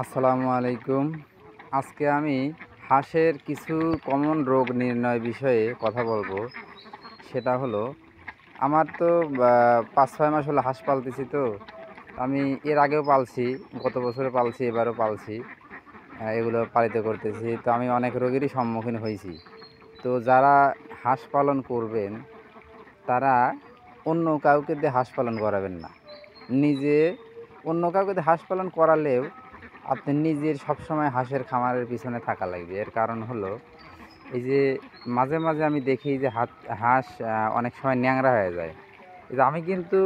আসসালামু আলাইকুম। আজকে আমি হাঁসের কিছু কমন রোগ নির্ণয় বিষয়ে কথা বলবো। সেটা হলো, আমার তো ৫-৬ মাস হলো হাঁস পালতেছি। তো আমি এর আগেও পালছি, গত বছরও পালছি, এবারও পালছি। এগুলো পালিত করতেছি। তো আমি অনেক রোগেরই সম্মুখীন হয়েছি। তো যারা হাঁস পালন করবেন, তারা অন্য কাউকে দিয়ে হাঁস পালন করাবেন না। নিজে অন্য কাউকে দিয়ে হাঁস পালন করালেও আপনি নিজের সবসময় হাঁসের খামারের পিছনে থাকা লাগবে। এর কারণ হলো, এই যে মাঝে মাঝে আমি দেখি যে হাঁস অনেক সময় ন্যাংরা হয়ে যায়। এই যে আমি কিন্তু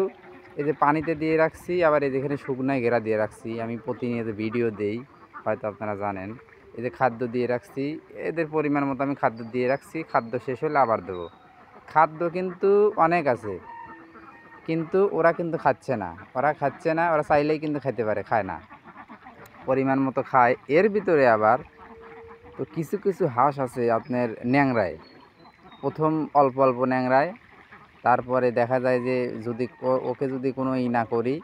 এই যে পানিতে দিয়ে রাখছি, আবার এই যেখানে শুকনায় ঘেরা দিয়ে রাখছি, আমি প্রতিনিয়ত ভিডিও দেই, হয়তো আপনারা জানেন। এই যে খাদ্য দিয়ে রাখছি, এদের পরিমাণ মতো আমি খাদ্য দিয়ে রাখছি, খাদ্য শেষ হলে আবার দেবো। খাদ্য কিন্তু অনেক আছে, কিন্তু ওরা কিন্তু খাচ্ছে না। ওরা চাইলেই কিন্তু খেতে পারে, খায় না, পরিমাণ মতো খায়। এর ভিতরে আবার তো কিছু কিছু হাঁস আছে আপনার ন্যাংরায়, প্রথম অল্প অল্প ন্যাংরায়, তারপরে দেখা যায় যে যদি ওকে যদি কোনো না করি,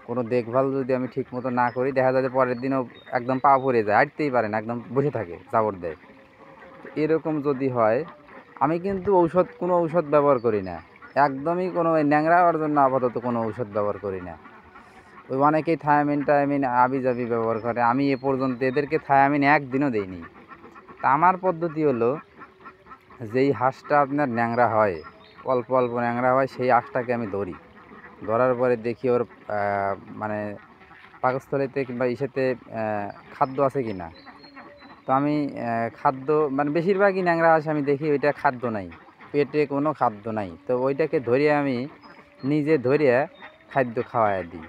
কোনো দেখভাল যদি আমি ঠিক মতো না করি, দেখা যায় যে পরের দিনও একদম পা পড়ে যায়, হাঁটতেই পারে না, একদম বসে থাকে, জাবড় দেয়। তো এরকম যদি হয়, আমি কিন্তু কোনো ঔষধ ব্যবহার করি না, একদমই কোনো ন্যাংরা হওয়ার জন্য আপাতত কোনো ঔষধ ব্যবহার করি না। ওই অনেকেই থায়ামিন আবিজাবি ব্যবহার করে, আমি এ পর্যন্ত এদেরকে থায়ামিন একদিনও দেইনি। তা আমার পদ্ধতি হলো, যেই হাঁসটা আপনার ন্যাংরা হয়, অল্প অল্প ন্যাংরা হয়, সেই হাঁসটাকে আমি ধরি। ধরার পরে দেখি ওর মানে পাকস্থলীতে কিংবা ইসেতে খাদ্য আছে কি না। তো আমি খাদ্য, মানে বেশিরভাগই ন্যাংরা হাঁস আমি দেখি ওইটা খাদ্য নাই, পেটে কোনো খাদ্য নাই। তো ওইটাকে ধরিয়ে আমি নিজে ধরিয়ে খাদ্য খাওয়াই দিই।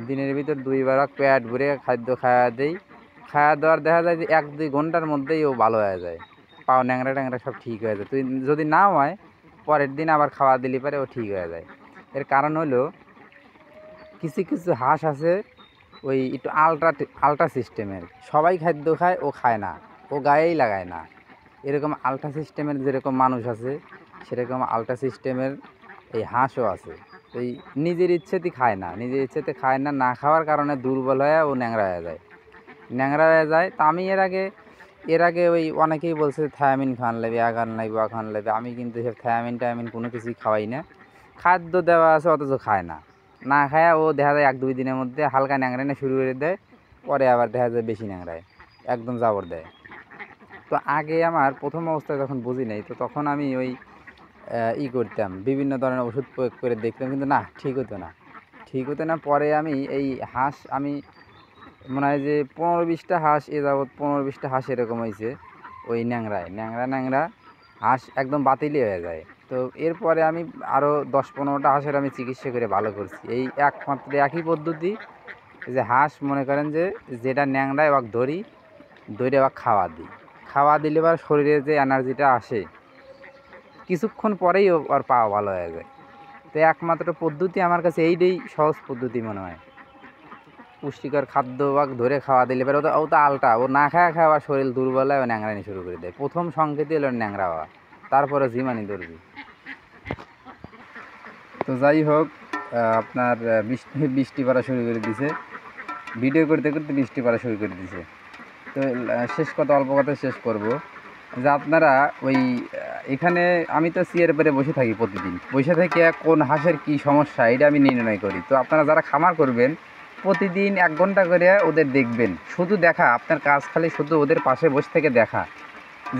দিনের ভিতর 2 বার পেট ভরে খাদ্য খাওয়া দেই। খাওয়া দেওয়ার দেখা যায় যে 1-2 ঘন্টার মধ্যেই ও ভালো হয়ে যায়, পাও ন্যাংরা ট্যাংরা সব ঠিক হয়ে যায়। তুই যদি নাও হয়, পরের দিন আবার খাওয়া দিলে পারে ও ঠিক হয়ে যায়। এর কারণ হলো, কিছু কিছু হাঁস আছে ওই একটু আলট্রা সিস্টেমের, সবাই খাদ্য খায়, ও খায় না, ও গায়েই লাগায় না। এরকম আলট্রা সিস্টেমের যেরকম মানুষ আছে, সেরকম আলট্রা সিস্টেমের এই হাঁসও আছে। এই নিজের ইচ্ছেতে খায় না, না খাওয়ার কারণে দুর্বল হয়ে ও ন্যাংরা হয়ে যায়। তা আমি এর আগে ওই অনেকেই বলছে থায়ামিন খাওয়ান লাগবে, খান লাগবে, খান লাগবে। আমি কিন্তু সে থায়ামিন টায়ামিন কোনো কিছুই খাওয়াই না। খাদ্য দেওয়া আছে অথচ খায় না। না খায় ও দেখা যায় 1-2 দিনের মধ্যে হালকা ন্যাংরানো শুরু করে দেয়, পরে আবার দেখা যায় বেশি ন্যাংরায়, একদম জাবর দেয়। তো আগে আমার প্রথম অবস্থায় যখন বুঝি নাই, তো তখন আমি ওই করতাম, বিভিন্ন ধরনের ওষুধ প্রয়োগ করে দেখতাম, কিন্তু না, ঠিক হতো না। পরে আমি এই হাঁস, আমি মনে হয় যে 15-20টা হাঁস, এ যাবৎ 15-20টা হাঁস এরকম হয়েছে ওই ন্যাংরা হাঁস একদম বাতিলই হয়ে যায়। তো এরপরে আমি আরও 10-15টা হাঁসের আমি চিকিৎসা করে ভালো করছি, এই একমাত্র একই পদ্ধতি। যে হাঁস মনে করেন যে যেটা ন্যাংরায় ওকে ধরে ওকে খাওয়া দিলে এবার শরীরে যে এনার্জিটা আসে, কিছুক্ষণ পরেই ওর পাওয়া ভালো হয়ে যায়। তো একমাত্র পদ্ধতি আমার কাছে এইটাই সহজ পদ্ধতি মনে হয়। পুষ্টিকর খাদ্য বা ধরে খাওয়া দিলে এবার ও তো আলটা, ও না খাওয়া শরীর দুর্বল হয়, ও ন্যাংরানি শুরু করে দেয়। প্রথম সংকেতই হলো ন্যাংরা হওয়া, তারপরে ঝিমানি ধরবি। তো যাই হোক, আপনার বৃষ্টি পড়া শুরু করে দিছে, ভিডিও করতে করতে বৃষ্টি পড়া শুরু করে দিছে। তো অল্প কথা শেষ করব, যে আপনারা ওই এখানে আমি তো সিয়ের পরে বসে থাকি, প্রতিদিন বসে থেকে কোন হাঁসের কী সমস্যা এটা আমি নির্ণয় করি। তো আপনারা যারা খামার করবেন, প্রতিদিন 1 ঘন্টা করে ওদের দেখবেন, শুধু দেখা, আপনার কাজ খালি শুধু ওদের পাশে বসে থেকে দেখা,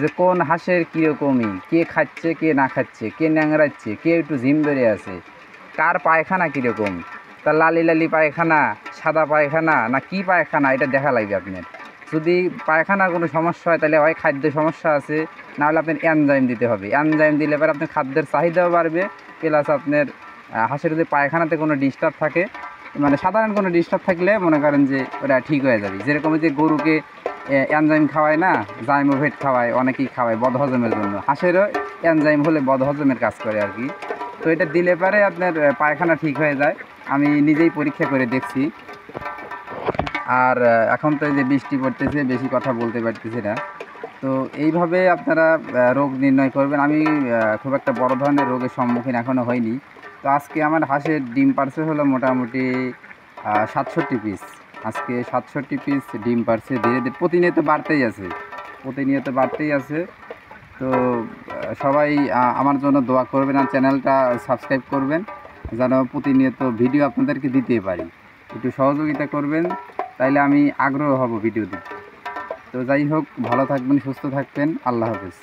যে কোন হাঁসের কীরকমই, কে খাচ্ছে কে না খাচ্ছে, কে ন্যাংরাচ্ছে, কে একটু ঝিম ধরে আছে, কার পায়খানা কীরকম, তার লালি লালি পায়খানা, সাদা পায়খানা না কি পায়খানা, এটা দেখা লাগবে আপনার। যদি পায়খানার কোনো সমস্যা হয়, তাহলে হয় খাদ্য সমস্যা আছে, নাহলে আপনার এনজাইম দিতে হবে। এনজাইম দিলে পরে আপনার খাদ্যের চাহিদাও বাড়বে, প্লাস আপনার হাঁসের যদি পায়খানাতে কোনো ডিস্টার্ব থাকে, মানে সাধারণ কোনো ডিস্টার্ব থাকলে মনে করেন যে ওটা ঠিক হয়ে যাবে। যেরকম যে গরুকে এনজাইম খাওয়ায় না, জাইমোভেট খাওয়ায়, অনেকেই খাওয়ায় বদহজমের জন্য, হাঁসেরও এনজাইম হলে বদহজমের কাজ করে আর কি। তো এটা দিলে পরে আপনার পায়খানা ঠিক হয়ে যায়, আমি নিজেই পরীক্ষা করে দেখছি। আর এখন তো এই যে বৃষ্টি পড়তেছে, বেশি কথা বলতে পারতেছি না। তো এইভাবে আপনারা রোগ নির্ণয় করবেন। আমি খুব একটা বড় ধরনের রোগের সম্মুখীন এখনও হইনি। তো আজকে আমার হাঁসের ডিম পারছে হলো মোটামুটি 67 পিস। আজকে 67 পিস ডিম পারছে, ধীরে ধীরে প্রতিনিয়ত বাড়তেই আছে। তো সবাই আমার জন্য দোয়া করবেন আর চ্যানেলটা সাবস্ক্রাইব করবেন, যেন প্রতিনিয়ত ভিডিও আপনাদেরকে দিতে পারি। একটু সহযোগিতা করবেন, তাইলে আমি আগ্রহ হব ভিডিও দিতে। তো যাই হোক, ভালো থাকবেন, সুস্থ থাকবেন, আল্লাহ হাফেজ।